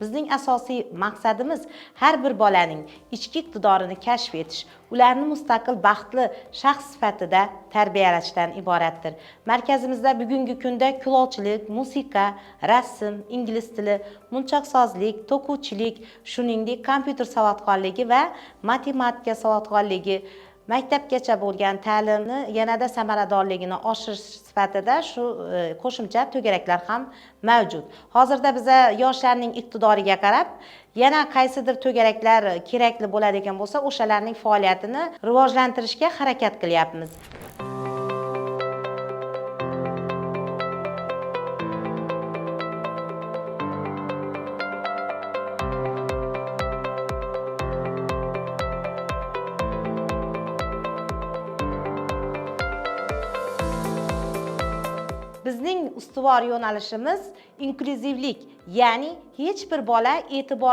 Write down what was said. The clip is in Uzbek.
Bizning asosiy maqsadimiz har bir bolaning ichki iqtidorini kashf etish, ularni mustaqil baxtli shaxs sifatida tarbiyalashdan iboratdir. Markazimizda bugungi kunda kulolchilik, musiqa, rasm, ingliz tili, munchoqsozlik, to'quvchilik, shuningdek kompyuter savodxonligi va matematika savodxonligi, maktabgacha bo'lgan ta'limni yanada samaradorligini oshirish sifatida shu qo'shimcha to'garaklar ham mavjud. Hozirda biza yoshlarning iqtidoriga qarab yana qaysidir to'garaklar kerakli bo'ladigan bo'lsa, o'shalarning faoliyatini rivojlantirishga harakat qilyapmiz. Bizning ustuvor yo'nalishimiz inkluzivlik, ya'ni hech bir bola e'tibor